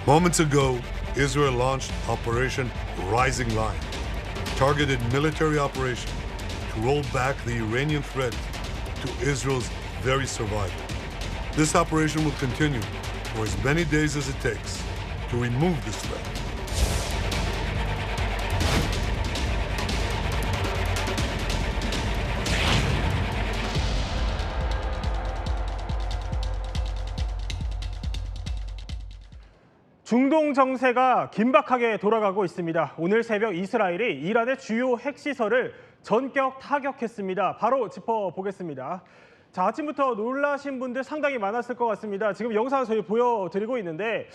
Moments ago, Israel launched Operation Rising Lion, targeted military operation to roll back the Iranian threat to Israel's very survival. This operation will continue for as many days as it takes to remove this threat. 중동 정세가 긴박하게 돌아가고 있습니다. 오늘 새벽 이스라엘이 이란의 주요 핵시설을 전격 타격했습니다. 바로 짚어보겠습니다. 자, 아침부터 놀라신 분들 상당히 많았을 것 같습니다. 지금 영상 저희 보여드리고 있는데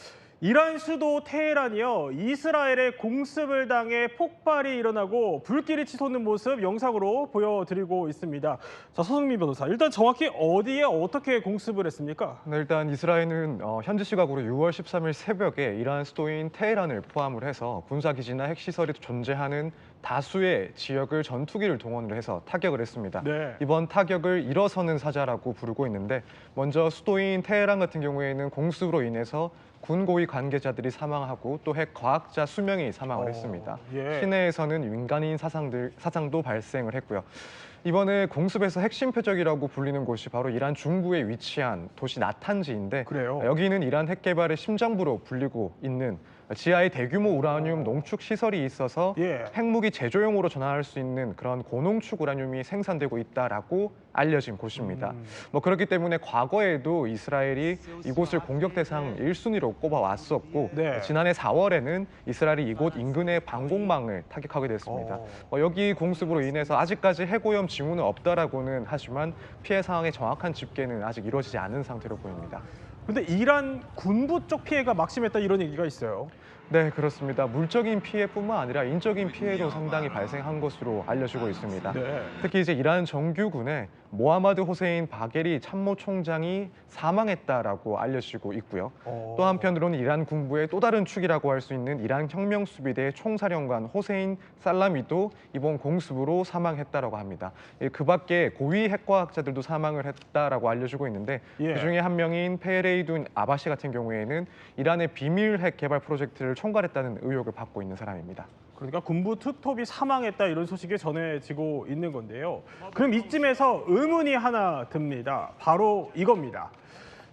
이란 수도 테헤란이요, 이스라엘의 공습을 당해 폭발이 일어나고 불길이 치솟는 모습 영상으로 보여드리고 있습니다. 자, 서승민 변호사, 일단 정확히 어디에 어떻게 공습을 했습니까? 네, 일단 이스라엘은 현지 시각으로 6월 13일 새벽에 이란 수도인 테헤란을 포함을 해서 군사기지나 핵시설이 존재하는 다수의 지역을 전투기를 동원을 해서 타격을 했습니다. 네. 이번 타격을 일어서는 사자라고 부르고 있는데, 먼저 수도인 테헤란 같은 경우에는 공습으로 인해서 군 고위 관계자들이 사망하고 또 핵 과학자 수명이 사망을 했습니다. 예. 시내에서는 민간인 사상도 발생을 했고요. 이번에 공습에서 핵심 표적이라고 불리는 곳이 바로 이란 중부에 위치한 도시 나탄지인데, 그래요? 여기는 이란 핵 개발의 심장부로 불리고 있는 지하에 대규모 우라늄 농축 시설이 있어서 예. 핵무기 제조용으로 전환할 수 있는 그런 고농축 우라늄이 생산되고 있다라고 알려진 곳입니다. 그렇기 때문에 과거에도 이스라엘이 이곳을 공격 대상 1순위로 꼽아왔었고, 네. 지난해 4월에는 이스라엘이 이곳 인근의 방공망을 타격하게 됐습니다. 여기 공습으로 인해서 아직까지 핵오염 징후는 없다라고는 하지만 피해 상황의 정확한 집계는 아직 이루어지지 않은 상태로 보입니다. 근데 이란 군부 쪽 피해가 막심했다 이런 얘기가 있어요. 네, 그렇습니다. 물적인 피해뿐만 아니라 인적인 피해도 상당히 발생한 것으로 알려지고 있습니다. 네. 특히 이제 이란 정규군의 모하마드 호세인 바게리 참모총장이 사망했다라고 알려지고 있고요. 또 한편으로는 이란 군부의 또 다른 축이라고 할 수 있는 이란 혁명수비대 총사령관 호세인 살라미도 이번 공습으로 사망했다라고 합니다. 그 밖에 고위 핵과학자들도 사망을 했다라고 알려지고 있는데, 예. 그중에 한 명인 페레이둔 아바시 같은 경우에는 이란의 비밀 핵 개발 프로젝트를 총괄했다는 의혹을 받고 있는 사람입니다. 그러니까 군부 투톱이 사망했다 이런 소식이 전해지고 있는 건데요. 그럼 이쯤에서 의문이 하나 듭니다. 바로 이겁니다.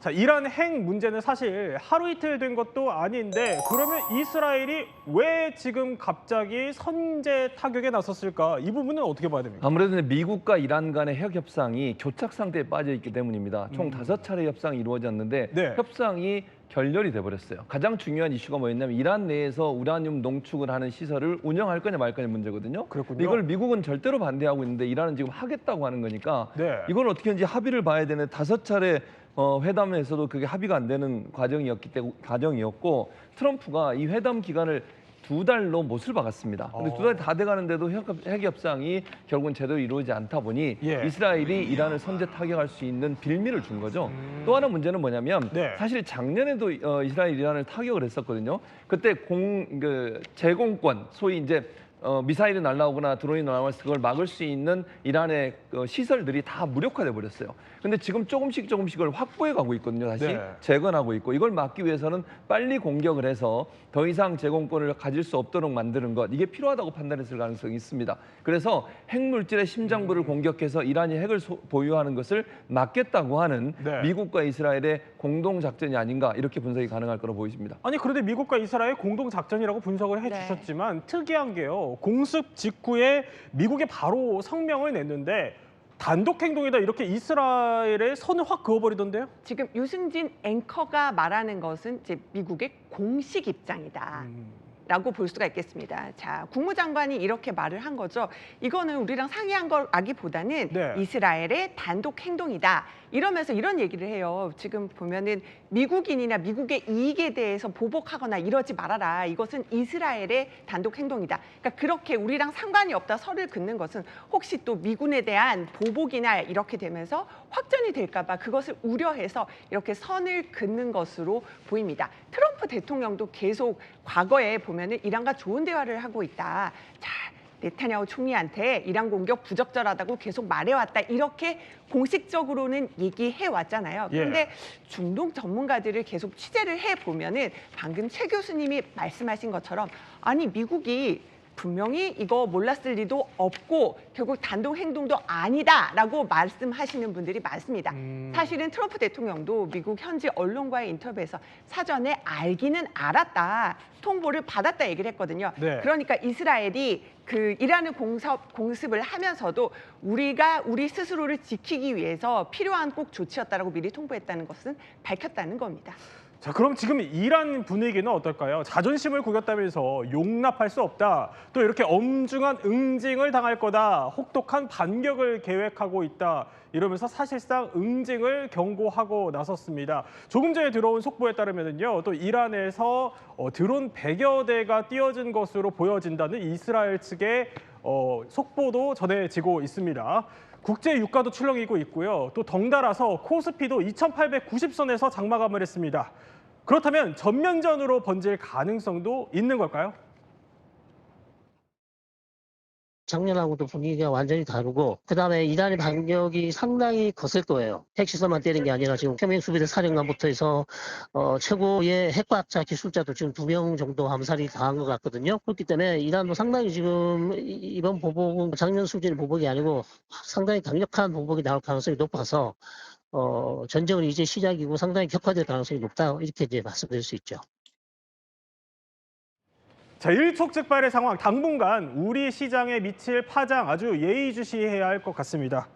자, 이란 핵 문제는 사실 하루 이틀 된 것도 아닌데, 그러면 이스라엘이 왜 지금 갑자기 선제 타격에 나섰을까? 이 부분은 어떻게 봐야 됩니까? 아무래도 미국과 이란 간의 핵 협상이 교착 상태에 빠져 있기 때문입니다. 총 5차례 협상이 이루어졌는데 네. 협상이 결렬이 돼버렸어요. 가장 중요한 이슈가 뭐였냐면 이란 내에서 우라늄 농축을 하는 시설을 운영할 거냐 말 거냐 문제거든요. 그렇군요. 이걸 미국은 절대로 반대하고 있는데 이란은 지금 하겠다고 하는 거니까 네. 이걸 어떻게든지 합의를 봐야 되는 5차례 회담에서도 그게 합의가 안 되는 과정이었고, 트럼프가 이 회담 기간을 2달로 못을 박았습니다. 근데 2달 다 돼가는데도 핵 협상이 결국은 제대로 이루어지지 않다 보니 예. 이스라엘이 이란을 선제 타격할 수 있는 빌미를 준 거죠. 또 하나 문제는 뭐냐면 네. 사실 작년에도 이스라엘 이란을 타격을 했었거든요. 그때 제공권, 소위 이제 미사일이 날라오거나 드론이 날아와서 그걸 막을 수 있는 이란의 시설들이 다 무력화돼 버렸어요. 근데 지금 조금씩을 확보해 가고 있거든요. 다시 네. 재건하고 있고, 이걸 막기 위해서는 빨리 공격을 해서 더 이상 제공권을 가질 수 없도록 만드는 것, 이게 필요하다고 판단했을 가능성이 있습니다. 그래서 핵물질의 심장부를 공격해서 이란이 핵을 보유하는 것을 막겠다고 하는 네. 미국과 이스라엘의 공동 작전이 아닌가, 이렇게 분석이 가능할 거로 보입니다. 아니, 그런데 미국과 이스라엘 공동 작전이라고 분석을 해주셨지만 특이한 게요, 공습 직후에 미국이 바로 성명을 냈는데 단독 행동이다 이렇게 이스라엘의 선을 확 그어버리던데요? 지금 유승진 앵커가 말하는 것은 이제 미국의 공식 입장이다. 라고 볼 수가 있겠습니다. 자, 국무장관이 이렇게 말을 한 거죠. 이거는 우리랑 상의한 거라기보다는 네. 이스라엘의 단독 행동이다. 이러면서 이런 얘기를 해요. 지금 보면은 미국인이나 미국의 이익에 대해서 보복하거나 이러지 말아라. 이것은 이스라엘의 단독 행동이다. 그러니까 그렇게 우리랑 상관이 없다 선을 긋는 것은 혹시 또 미군에 대한 보복이나 이렇게 되면서 확전이 될까 봐 그것을 우려해서 이렇게 선을 긋는 것으로 보입니다. 트럼프 대통령도 계속 과거에 보면은 이란과 좋은 대화를 하고 있다. 자, 네타냐후 총리한테 이란 공격 부적절하다고 계속 말해왔다. 이렇게 공식적으로는 얘기해 왔잖아요. 그런데 중동 전문가들을 계속 취재를 해 보면은 방금 최 교수님이 말씀하신 것처럼 아니 미국이 분명히 이거 몰랐을 리도 없고 결국 단독 행동도 아니다라고 말씀하시는 분들이 많습니다. 사실은 트럼프 대통령도 미국 현지 언론과의 인터뷰에서 사전에 알기는 알았다, 통보를 받았다 얘기를 했거든요. 네. 그러니까 이스라엘이 그 이란을 공습을 하면서도 우리가 우리 스스로를 지키기 위해서 필요한 꼭 조치였다라고 미리 통보했다는 것은 밝혔다는 겁니다. 자, 그럼 지금 이란 분위기는 어떨까요? 자존심을 구겼다면서 용납할 수 없다. 또 이렇게 엄중한 응징을 당할 거다. 혹독한 반격을 계획하고 있다. 이러면서 사실상 응징을 경고하고 나섰습니다. 조금 전에 들어온 속보에 따르면요, 또 이란에서 드론 100여 대가 띄워진 것으로 보여진다는 이스라엘 측의 속보도 전해지고 있습니다. 국제 유가도 출렁이고 있고요. 또 덩달아서 코스피도 2,890선에서 장마감을 했습니다. 그렇다면 전면전으로 번질 가능성도 있는 걸까요? 작년하고도 분위기가 완전히 다르고 그다음에 이란의 반격이 상당히 거셀 거예요. 핵시설만 때린 게 아니라 지금 평양수비대 사령관부터 해서 최고의 핵과학자 기술자도 지금 2명 정도 암살이 당한 것 같거든요. 그렇기 때문에 이란도 상당히 지금 이번 보복은 작년 수준의 보복이 아니고 상당히 강력한 보복이 나올 가능성이 높아서 전쟁은 이제 시작이고 상당히 격화될 가능성이 높다, 이렇게 이제 말씀드릴 수 있죠. 자, 일촉즉발의 상황, 당분간 우리 시장에 미칠 파장 아주 예의주시해야 할 것 같습니다.